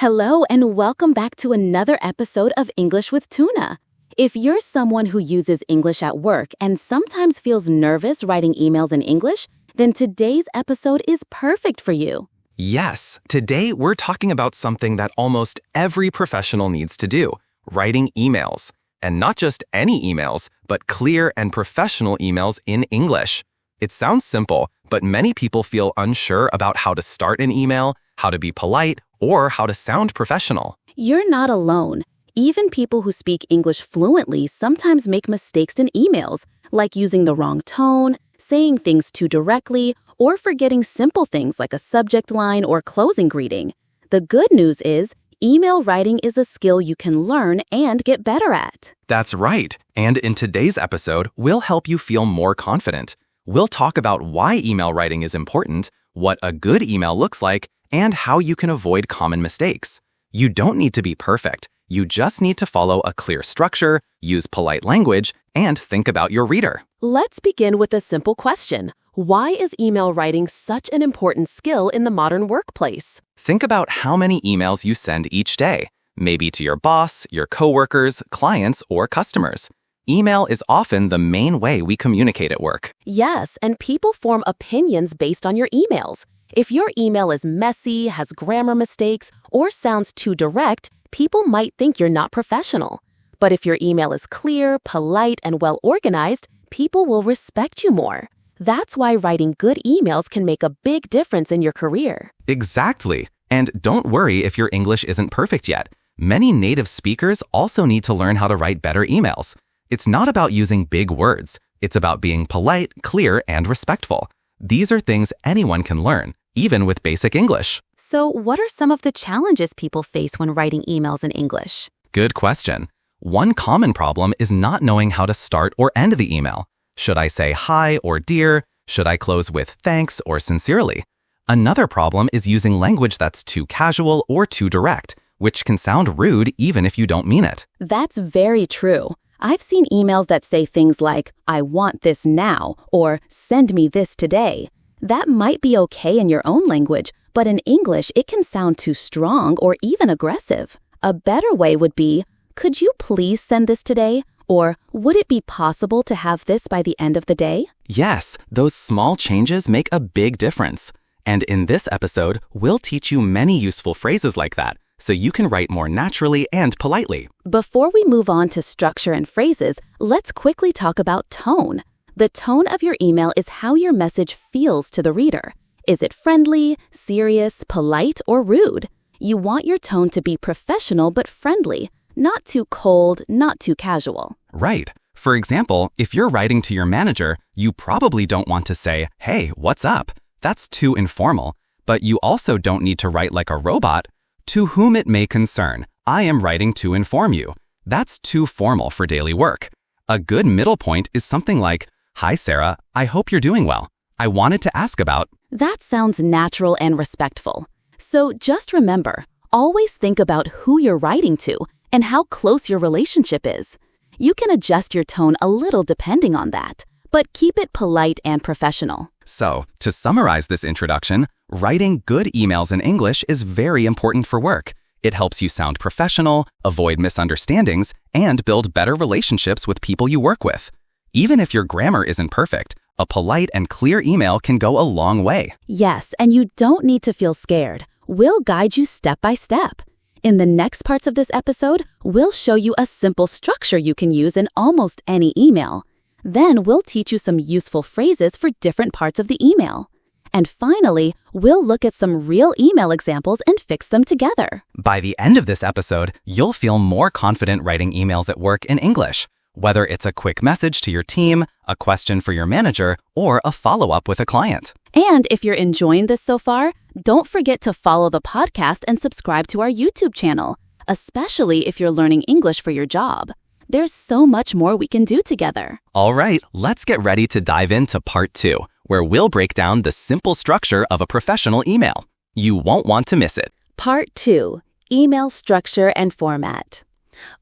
Hello and welcome back to another episode of English with Tuna. If you're someone who uses English at work and sometimes feels nervous writing emails in English, then today's episode is perfect for you. Yes, today we're talking about something that almost every professional needs to do, writing emails. And not just any emails, but clear and professional emails in English. It sounds simple, but many people feel unsure about how to start an email, how to be polite, or how to sound professional. You're not alone. Even people who speak English fluently sometimes make mistakes in emails, like using the wrong tone, saying things too directly, or forgetting simple things like a subject line or closing greeting. The good news is, email writing is a skill you can learn and get better at. That's right. And in today's episode, we'll help you feel more confident. We'll talk about why email writing is important, what a good email looks like, and how you can avoid common mistakes. You don't need to be perfect. You just need to follow a clear structure, use polite language, and think about your reader. Let's begin with a simple question. Why is email writing such an important skill in the modern workplace? Think about how many emails you send each day, maybe to your boss, your coworkers, clients, or customers. Email is often the main way we communicate at work. Yes, and people form opinions based on your emails. If your email is messy, has grammar mistakes, or sounds too direct, people might think you're not professional. But if your email is clear, polite, and well-organized, people will respect you more. That's why writing good emails can make a big difference in your career. Exactly. And don't worry if your English isn't perfect yet. Many native speakers also need to learn how to write better emails. It's not about using big words. It's about being polite, clear, and respectful. These are things anyone can learn, even with basic English. So, what are some of the challenges people face when writing emails in English? Good question. One common problem is not knowing how to start or end the email. Should I say hi or dear? Should I close with thanks or sincerely? Another problem is using language that's too casual or too direct, which can sound rude even if you don't mean it. That's very true. I've seen emails that say things like, I want this now, or send me this today. That might be okay in your own language, but in English it can sound too strong or even aggressive. A better way would be, could you please send this today? Or would it be possible to have this by the end of the day? Yes, those small changes make a big difference. And in this episode, we'll teach you many useful phrases like that, so you can write more naturally and politely. Before we move on to structure and phrases, let's quickly talk about tone. The tone of your email is how your message feels to the reader. Is it friendly, serious, polite, or rude? You want your tone to be professional but friendly, not too cold, not too casual. Right. For example, if you're writing to your manager, you probably don't want to say, hey, what's up? That's too informal. But you also don't need to write like a robot. To whom it may concern, I am writing to inform you. That's too formal for daily work. A good middle point is something like, hi, Sarah, I hope you're doing well. I wanted to ask about. That sounds natural and respectful. So just remember, always think about who you're writing to and how close your relationship is. You can adjust your tone a little depending on that, but keep it polite and professional. So, to summarize this introduction, writing good emails in English is very important for work. It helps you sound professional, avoid misunderstandings, and build better relationships with people you work with. Even if your grammar isn't perfect, a polite and clear email can go a long way. Yes, and you don't need to feel scared. We'll guide you step by step. In the next parts of this episode, we'll show you a simple structure you can use in almost any email. Then we'll teach you some useful phrases for different parts of the email. And finally, we'll look at some real email examples and fix them together. By the end of this episode, you'll feel more confident writing emails at work in English, whether it's a quick message to your team, a question for your manager, or a follow-up with a client. And if you're enjoying this so far, don't forget to follow the podcast and subscribe to our YouTube channel, especially if you're learning English for your job. There's so much more we can do together. All right, let's get ready to dive into part 2, where we'll break down the simple structure of a professional email. You won't want to miss it. Part 2, Email Structure and Format.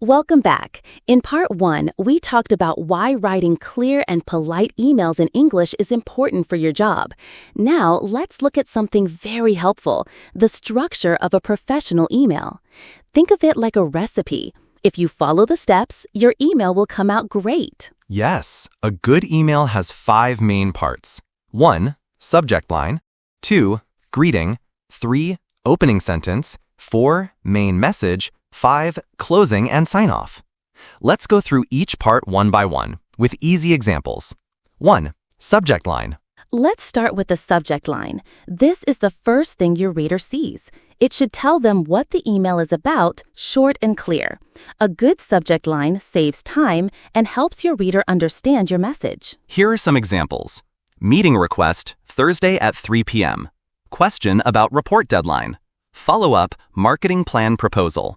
Welcome back. In part 1, we talked about why writing clear and polite emails in English is important for your job. Now, let's look at something very helpful, the structure of a professional email. Think of it like a recipe. If you follow the steps, your email will come out great. Yes, a good email has 5 main parts. 1. Subject line. 2. Greeting. 3. Opening sentence. 4. Main message. 5. Closing and sign-off. Let's go through each part one by one, with easy examples. 1. Subject line. Let's start with the subject line. This is the first thing your reader sees. It should tell them what the email is about, short and clear. A good subject line saves time and helps your reader understand your message. Here are some examples. Meeting request, Thursday at 3 p.m. Question about report deadline. Follow-up, marketing plan proposal.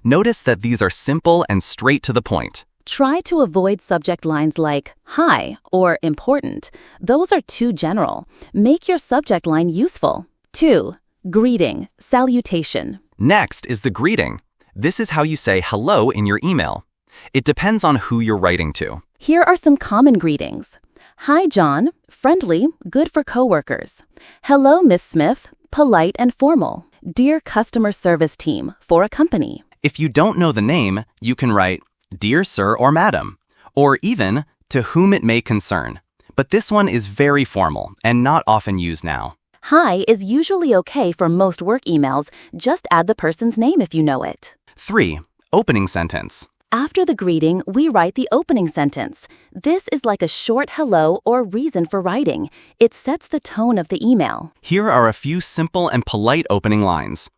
Notice that these are simple and straight to the point. Try to avoid subject lines like hi or important. Those are too general. Make your subject line useful. 2. Greeting, salutation. Next is the greeting. This is how you say hello in your email. It depends on who you're writing to. Here are some common greetings. Hi, John. Friendly, good for coworkers. Hello, Miss Smith. Polite and formal. Dear customer service team for a company. If you don't know the name, you can write, Dear Sir or Madam, or even, To whom it may concern. But this one is very formal and not often used now. Hi is usually okay for most work emails. Just add the person's name if you know it. 3. Opening sentence. After the greeting, we write the opening sentence. This is like a short hello or reason for writing. It sets the tone of the email. Here are a few simple and polite opening lines.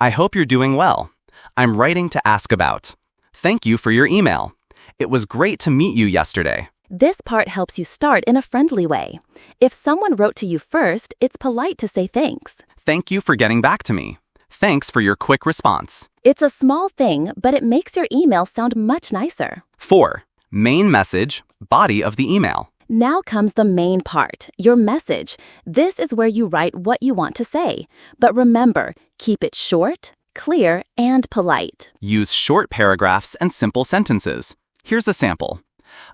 I hope you're doing well. I'm writing to ask about. Thank you for your email. It was great to meet you yesterday. This part helps you start in a friendly way. If someone wrote to you first, it's polite to say thanks. Thank you for getting back to me. Thanks for your quick response. It's a small thing, but it makes your email sound much nicer. 4. Main message, body of the email. Now comes the main part, your message. This is where you write what you want to say. But remember, keep it short, clear, and polite. Use short paragraphs and simple sentences. Here's a sample.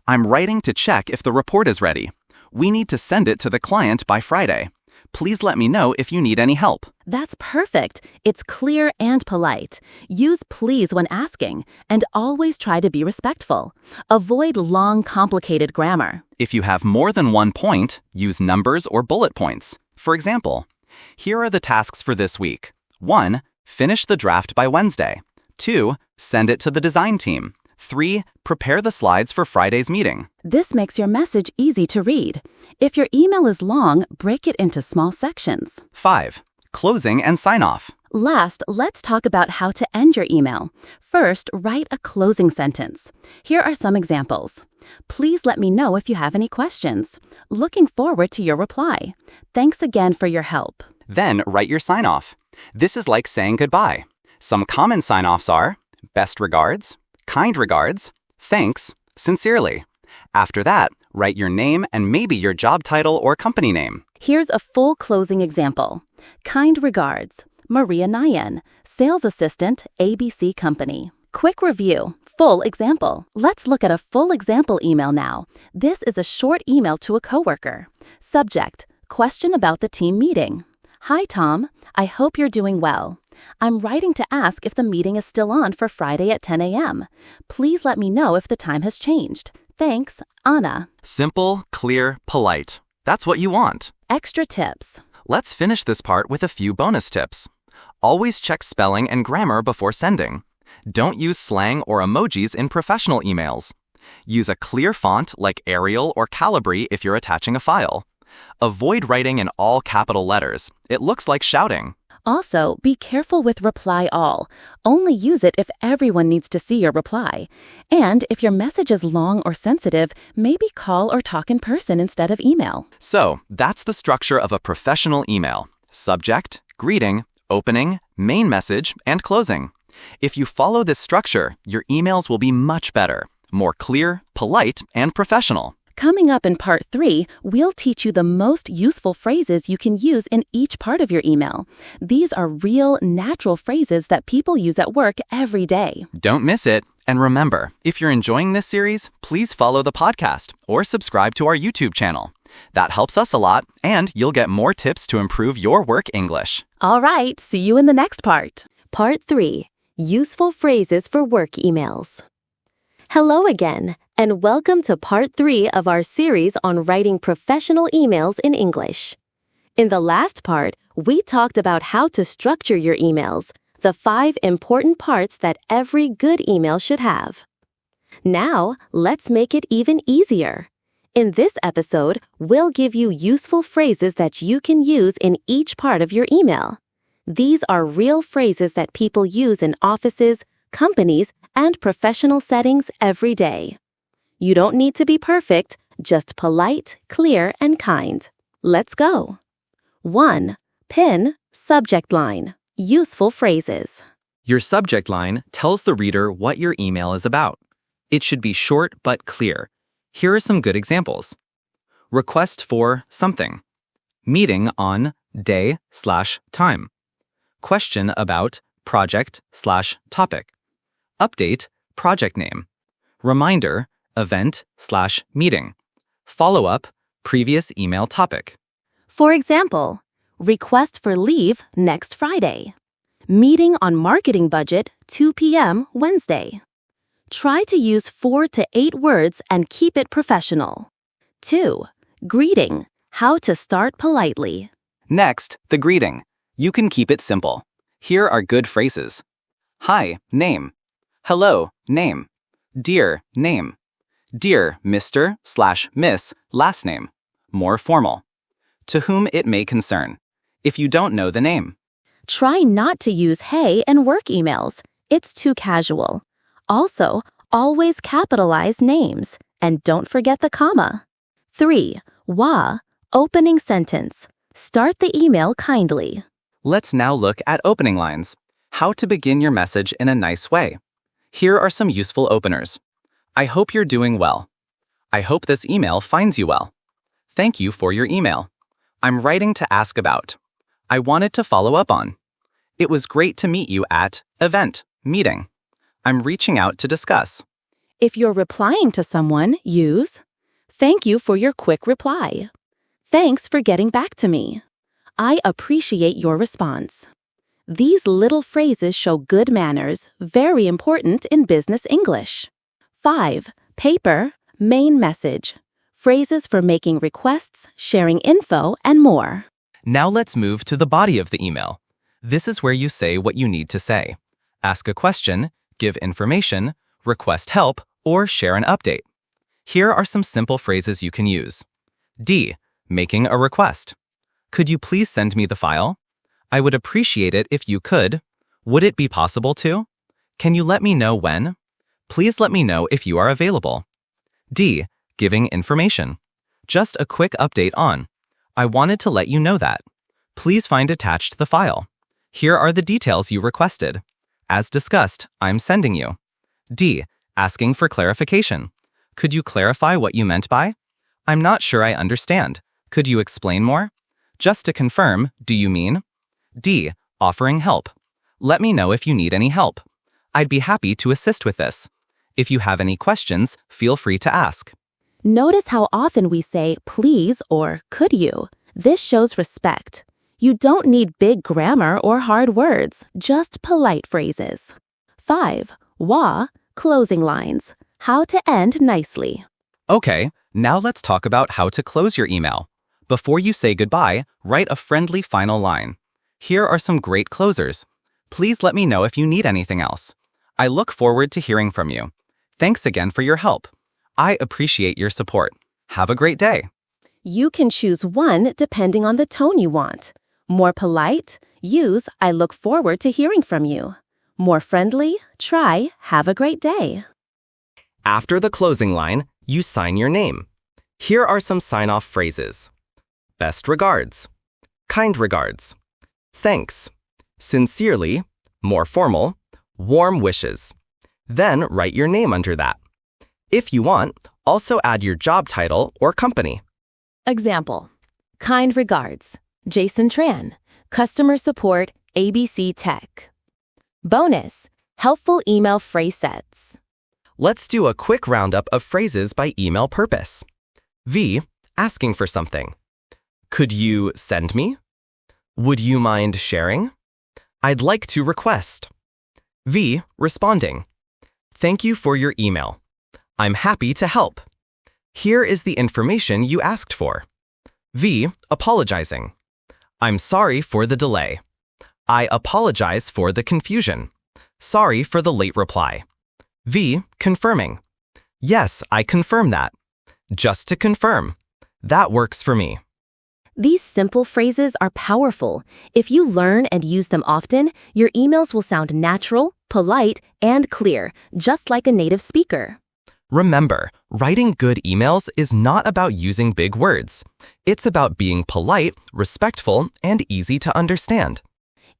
I'm writing to check if the report is ready. We need to send it to the client by Friday. Please let me know if you need any help. That's perfect. It's clear and polite. Use please when asking, and always try to be respectful. Avoid long, complicated grammar. If you have more than one point, use numbers or bullet points. For example, here are the tasks for this week. 1. Finish the draft by Wednesday. 2. Send it to the design team. 3. Prepare the slides for Friday's meeting. This makes your message easy to read. If your email is long, break it into small sections. 5. Closing and sign off. Last, let's talk about how to end your email. First, write a closing sentence. Here are some examples. Please let me know if you have any questions. Looking forward to your reply. Thanks again for your help. Then write your sign off. This is like saying goodbye. Some common sign offs are best regards, kind regards, thanks, sincerely. After that, write your name and maybe your job title or company name. Here's a full closing example. Kind regards, Maria Nyan, Sales Assistant, ABC Company. Quick review, full example. Let's look at a full example email now. This is a short email to a coworker. Subject, question about the team meeting. Hi, Tom. I hope you're doing well. I'm writing to ask if the meeting is still on for Friday at 10 a.m. Please let me know if the time has changed. Thanks, Anna. Simple, clear, polite. That's what you want. Extra tips. Let's finish this part with a few bonus tips. Always check spelling and grammar before sending. Don't use slang or emojis in professional emails. Use a clear font like Arial or Calibri if you're attaching a file. Avoid writing in all capital letters. It looks like shouting. Also, be careful with reply all. Only use it if everyone needs to see your reply. And if your message is long or sensitive, maybe call or talk in person instead of email. So, that's the structure of a professional email. Subject, greeting, opening, main message, and closing. If you follow this structure, your emails will be much better, more clear, polite, and professional. Coming up in part 3, we'll teach you the most useful phrases you can use in each part of your email. These are real, natural phrases that people use at work every day. Don't miss it. And remember, if you're enjoying this series, please follow the podcast or subscribe to our YouTube channel. That helps us a lot, and you'll get more tips to improve your work English. All right, see you in the next part. Part 3. Useful phrases for work emails. Hello again, and welcome to Part 3 of our series on writing professional emails in English. In the last part, we talked about how to structure your emails, the 5 important parts that every good email should have. Now, let's make it even easier. In this episode, we'll give you useful phrases that you can use in each part of your email. These are real phrases that people use in offices, companies, and professional settings every day. You don't need to be perfect, just polite, clear, and kind. Let's go. 1. Pin, subject line. Useful phrases. Your subject line tells the reader what your email is about. It should be short but clear. Here are some good examples. Request for something. Meeting on day/time. Question about project/topic. Update, project name. Reminder, event/meeting. Follow-up, previous email topic. For example, request for leave next Friday. Meeting on marketing budget 2 p.m. Wednesday. Try to use 4 to 8 words and keep it professional. 2. Greeting, how to start politely. Next, the greeting. You can keep it simple. Here are good phrases. Hi, name. Hello, name. Dear, name. Dear Mr./Miss, last name. More formal. To whom it may concern. If you don't know the name. Try not to use hey in work emails. It's too casual. Also, always capitalize names, and don't forget the comma. 3. Wa, opening sentence. Start the email kindly. Let's now look at opening lines. How to begin your message in a nice way. Here are some useful openers. I hope you're doing well. I hope this email finds you well. Thank you for your email. I'm writing to ask about. I wanted to follow up on. It was great to meet you at event, meeting. I'm reaching out to discuss. If you're replying to someone, use thank you for your quick reply. Thanks for getting back to me. I appreciate your response. These little phrases show good manners, very important in business English. 5. Paper, main message. Phrases for making requests, sharing info, and more. Now let's move to the body of the email. This is where you say what you need to say. Ask a question, give information, request help, or share an update. Here are some simple phrases you can use. D. Making a request. Could you please send me the file? I would appreciate it if you could. Would it be possible to? Can you let me know when? Please let me know if you are available. D. Giving information. Just a quick update on. I wanted to let you know that. Please find attached the file. Here are the details you requested. As discussed, I'm sending you. D. Asking for clarification. Could you clarify what you meant by? I'm not sure I understand. Could you explain more? Just to confirm, do you mean? D. Offering help. Let me know if you need any help. I'd be happy to assist with this. If you have any questions, feel free to ask. Notice how often we say please or could you. This shows respect. You don't need big grammar or hard words, just polite phrases. 5. Wa, closing lines. How to end nicely. Okay, now let's talk about how to close your email. Before you say goodbye, write a friendly final line. Here are some great closers. Please let me know if you need anything else. I look forward to hearing from you. Thanks again for your help. I appreciate your support. Have a great day. You can choose one depending on the tone you want. More polite, use I look forward to hearing from you. More friendly, try have a great day. After the closing line, you sign your name. Here are some sign-off phrases. Best regards. Kind regards. Thanks. Sincerely, more formal, warm wishes. Then write your name under that. If you want, also add your job title or company. Example. Kind regards. Jason Tran. Customer support, ABC Tech. Bonus. Helpful email phrase sets. Let's do a quick roundup of phrases by email purpose. V. Asking for something. Could you send me? Would you mind sharing? I'd like to request. V. Responding. Thank you for your email. I'm happy to help. Here is the information you asked for. V. Apologizing. I'm sorry for the delay. I apologize for the confusion. Sorry for the late reply. V. Confirming. Yes, I confirm that. Just to confirm. That works for me. These simple phrases are powerful. If you learn and use them often, your emails will sound natural, polite, and clear, just like a native speaker. Remember, writing good emails is not about using big words. It's about being polite, respectful, and easy to understand.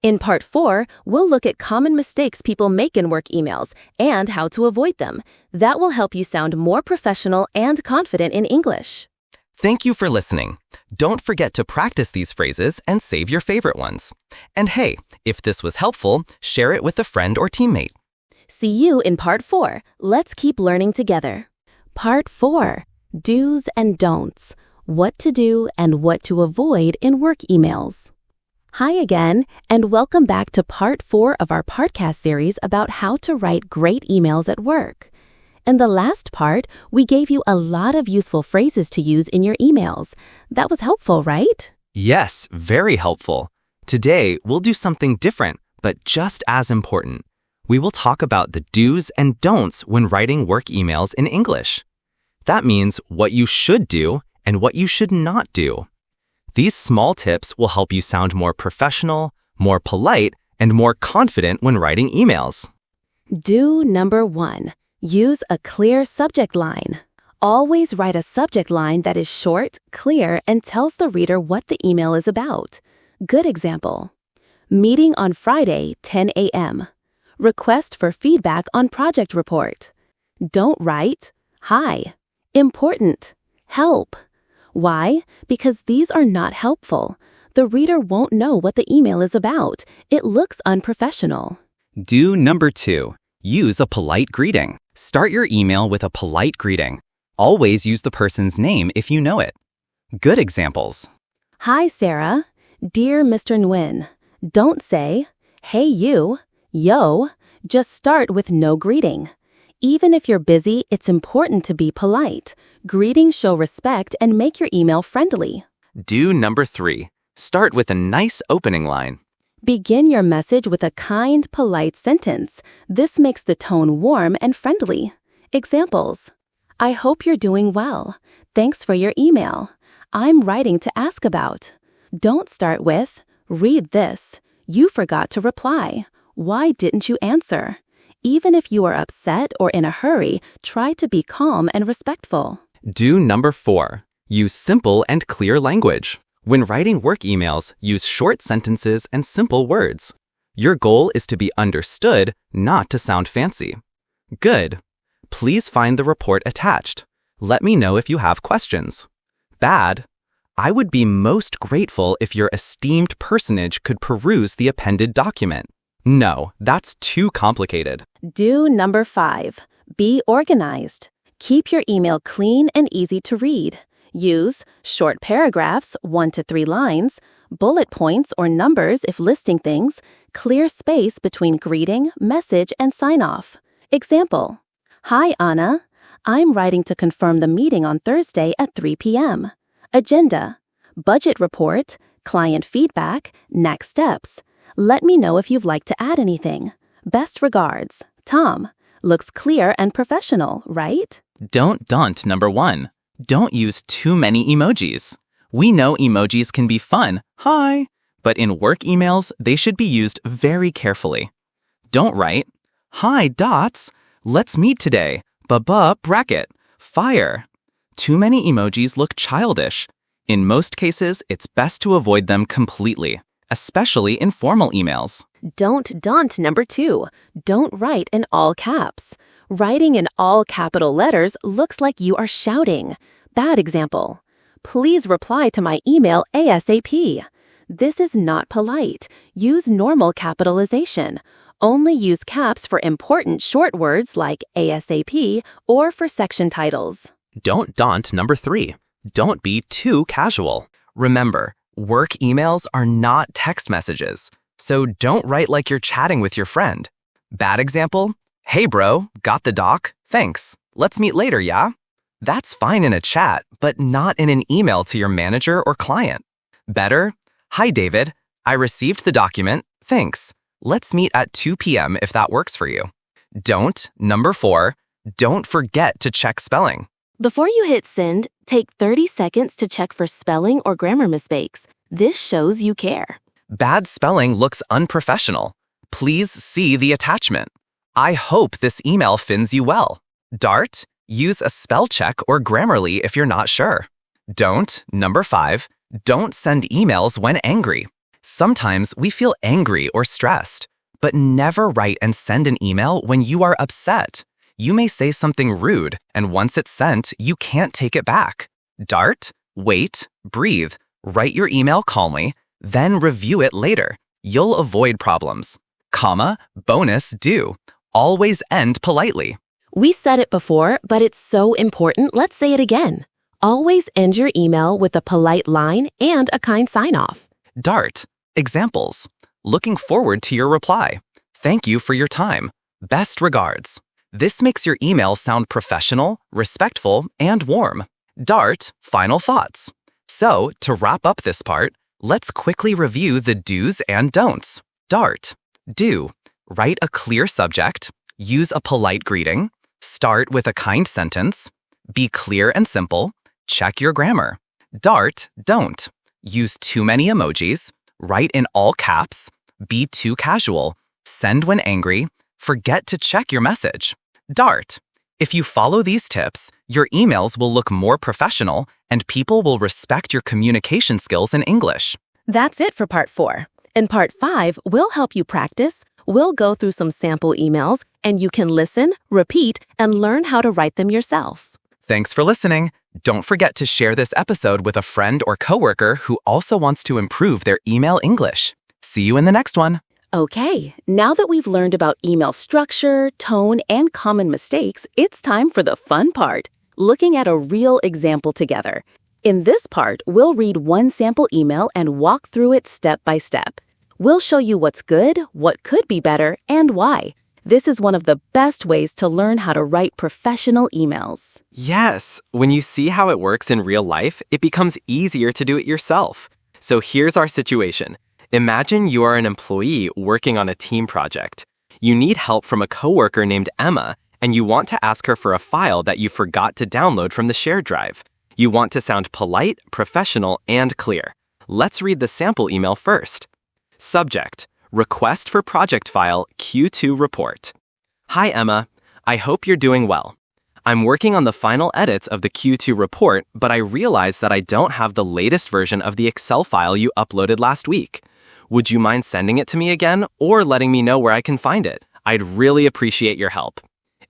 In Part 4, we'll look at common mistakes people make in work emails and how to avoid them. That will help you sound more professional and confident in English. Thank you for listening. Don't forget to practice these phrases and save your favorite ones. And hey, if this was helpful, share it with a friend or teammate. See you in Part 4. Let's keep learning together. Part 4. Do's and Don'ts. What to do and what to avoid in work emails. Hi again, and welcome back to Part 4 of our podcast series about how to write great emails at work. In the last part, we gave you a lot of useful phrases to use in your emails. That was helpful, right? Yes, very helpful. Today, we'll do something different, but just as important. We will talk about the do's and don'ts when writing work emails in English. That means what you should do and what you should not do. These small tips will help you sound more professional, more polite, and more confident when writing emails. Do number 1. Use a clear subject line. Always write a subject line that is short, clear, and tells the reader what the email is about. Good example. Meeting on Friday, 10 a.m. Request for feedback on project report. Don't write, hi, important, help. Why? Because these are not helpful. The reader won't know what the email is about. It looks unprofessional. Do number 2. Use a polite greeting. Start your email with a polite greeting. Always use the person's name if you know it. Good examples. Hi, Sarah. Dear Mr. Nguyen. Don't say, hey you, yo. Just start with no greeting. Even if you're busy, it's important to be polite. Greetings show respect and make your email friendly. Do number 3. Start with a nice opening line. Begin your message with a kind, polite sentence. This makes the tone warm and friendly. Examples. I hope you're doing well. Thanks for your email. I'm writing to ask about. Don't start with, read this. You forgot to reply. Why didn't you answer? Even if you are upset or in a hurry, try to be calm and respectful. Do number 4. Use simple and clear language. When writing work emails, use short sentences and simple words. Your goal is to be understood, not to sound fancy. Good. Please find the report attached. Let me know if you have questions. Bad. I would be most grateful if your esteemed personage could peruse the appended document. No, that's too complicated. Do number 5. Be organized. Keep your email clean and easy to read. Use short paragraphs, 1 to 3 lines, bullet points or numbers if listing things, clear space between greeting, message, and sign-off. Example. Hi, Anna. I'm writing to confirm the meeting on Thursday at 3 p.m. Agenda. Budget report, client feedback, next steps. Let me know if you'd like to add anything. Best regards, Tom. Looks clear and professional, right? Don't number 1. Don't use too many emojis. We know emojis can be fun, hi, but in work emails, they should be used very carefully. Don't write, hi dots, let's meet today, bracket, fire. Too many emojis look childish. In most cases, it's best to avoid them completely, especially in formal emails. Don't number 2. Don't write in all caps. Writing in all capital letters looks like you are shouting. Bad example. Please reply to my email ASAP. This is not polite. Use normal capitalization. Only use caps for important short words like ASAP or for section titles. Don't number 3. Don't be too casual. Remember, work emails are not text messages, so don't write like you're chatting with your friend. Bad example? Hey bro, got the doc? Thanks. Let's meet later, yeah? That's fine in a chat, but not in an email to your manager or client. Better? Hi David, I received the document. Thanks. Let's meet at 2 p.m. if that works for you. Don't, number 4, don't forget to check spelling. Before you hit send, take 30 seconds to check for spelling or grammar mistakes. This shows you care. Bad spelling looks unprofessional. Please see the attachment. I hope this email finds you well. Dart, use a spell check or Grammarly if you're not sure. Don't, number 5, don't send emails when angry. Sometimes we feel angry or stressed, but never write and send an email when you are upset. You may say something rude, and once it's sent, you can't take it back. Dart, wait, breathe, write your email calmly, then review it later. You'll avoid problems. Comma, bonus, do. Always end politely. We said it before, but it's so important, let's say it again. Always end your email with a polite line and a kind sign-off. Dart, examples. Looking forward to your reply. Thank you for your time. Best regards. This makes your email sound professional, respectful, and warm. Dart, final thoughts. So, to wrap up this part, let's quickly review the do's and don'ts. Dart, do. Write a clear subject. Use a polite greeting. Start with a kind sentence. Be clear and simple. Check your grammar. Dart, don't. Use too many emojis. Write in all caps. Be too casual. Send when angry. Forget to check your message. Dart. If you follow these tips, your emails will look more professional and people will respect your communication skills in English. That's it for part 4. In part 5, we'll help you practice. We'll go through some sample emails, and you can listen, repeat, and learn how to write them yourself. Thanks for listening. Don't forget to share this episode with a friend or coworker who also wants to improve their email English. See you in the next one. Okay, now that we've learned about email structure, tone, and common mistakes, it's time for the fun part, looking at a real example together. In this part, we'll read one sample email and walk through it step by step. We'll show you what's good, what could be better, and why. This is one of the best ways to learn how to write professional emails. Yes, when you see how it works in real life, it becomes easier to do it yourself. So here's our situation. Imagine you are an employee working on a team project. You need help from a coworker named Emma, and you want to ask her for a file that you forgot to download from the shared drive. You want to sound polite, professional, and clear. Let's read the sample email first. Subject: Request for project file Q2 report. Hi Emma, I hope you're doing well. I'm working on the final edits of the Q2 report, but I realize that I don't have the latest version of the Excel file you uploaded last week. Would you mind sending it to me again or letting me know where I can find it? I'd really appreciate your help.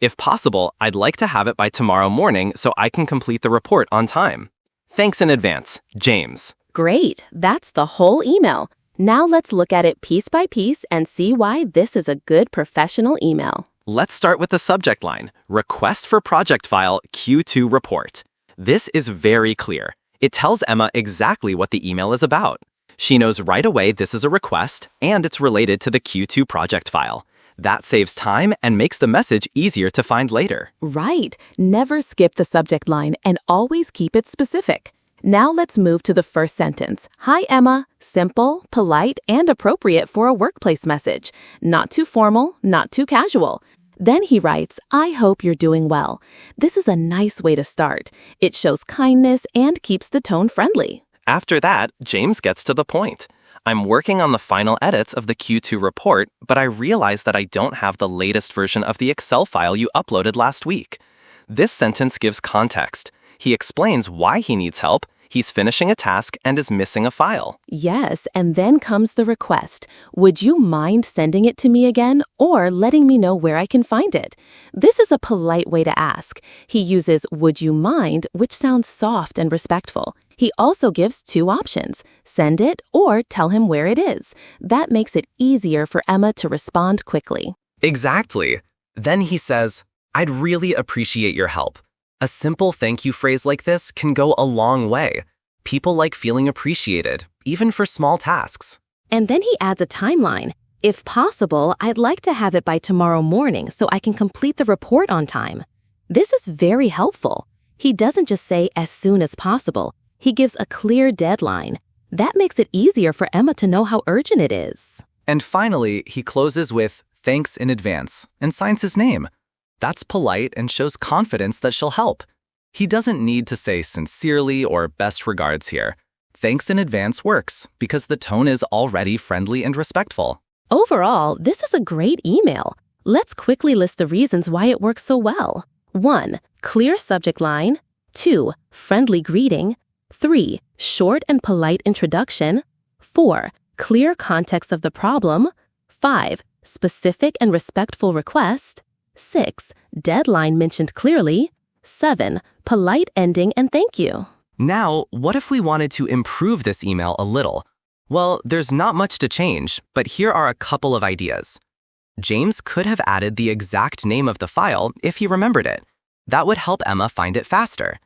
If possible, I'd like to have it by tomorrow morning so I can complete the report on time. Thanks in advance, James. Great, that's the whole email. Now let's look at it piece by piece and see why this is a good professional email. Let's start with the subject line, Request for project file Q2 report. This is very clear. It tells Emma exactly what the email is about. She knows right away this is a request and it's related to the Q2 project file. That saves time and makes the message easier to find later. Right. Never skip the subject line and always keep it specific. Now let's move to the first sentence. Hi, Emma. Simple, polite, and appropriate for a workplace message. Not too formal, not too casual. Then he writes, I hope you're doing well. This is a nice way to start. It shows kindness and keeps the tone friendly. After that, James gets to the point. I'm working on the final edits of the Q2 report, but I realize that I don't have the latest version of the Excel file you uploaded last week. This sentence gives context. He explains why he needs help, he's finishing a task, and is missing a file. Yes, and then comes the request. Would you mind sending it to me again or letting me know where I can find it? This is a polite way to ask. He uses would you mind, which sounds soft and respectful. He also gives 2 options: send it or tell him where it is. That makes it easier for Emma to respond quickly. Exactly. Then he says, "I'd really appreciate your help." A simple thank you phrase like this can go a long way. People like feeling appreciated, even for small tasks. And then he adds a timeline. If possible, I'd like to have it by tomorrow morning so I can complete the report on time. This is very helpful. He doesn't just say as soon as possible. He gives a clear deadline. That makes it easier for Emma to know how urgent it is. And finally, he closes with "thanks in advance" and signs his name. That's polite and shows confidence that she'll help. He doesn't need to say sincerely or best regards here. Thanks in advance works because the tone is already friendly and respectful. Overall, this is a great email. Let's quickly list the reasons why it works so well. 1. Clear subject line. 2. Friendly greeting. 3. Short and polite introduction. 4. Clear context of the problem. 5. Specific and respectful request. 6. Deadline mentioned clearly. 7. Polite ending and thank you. Now, what if we wanted to improve this email a little? Well, there's not much to change, but here are a couple of ideas. James could have added the exact name of the file if he remembered it. That would help Emma find it faster.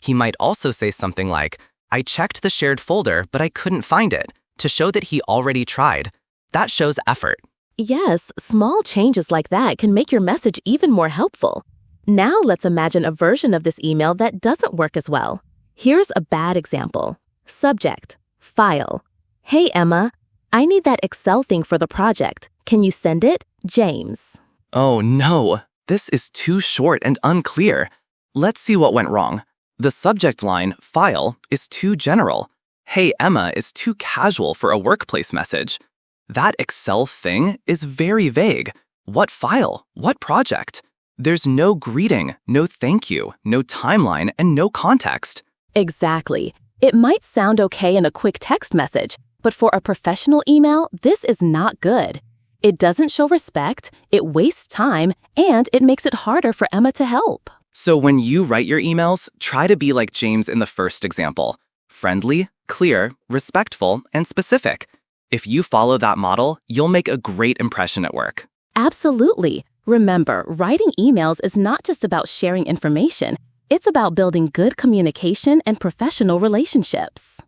He might also say something like, "I checked the shared folder, but I couldn't find it," to show that he already tried. That shows effort. Yes, small changes like that can make your message even more helpful. Now let's imagine a version of this email that doesn't work as well. Here's a bad example. Subject, file. Hey Emma, I need that Excel thing for the project. Can you send it? James. Oh no, this is too short and unclear. Let's see what went wrong. The subject line, file, is too general. Hey Emma is too casual for a workplace message. That Excel thing is very vague. What file? What project? There's no greeting, no thank you, no timeline, and no context. Exactly. It might sound okay in a quick text message, but for a professional email, this is not good. It doesn't show respect, it wastes time, and it makes it harder for Emma to help. So when you write your emails, try to be like James in the first example. Friendly, clear, respectful, and specific. If you follow that model, you'll make a great impression at work. Absolutely. Remember, writing emails is not just about sharing information. It's about building good communication and professional relationships.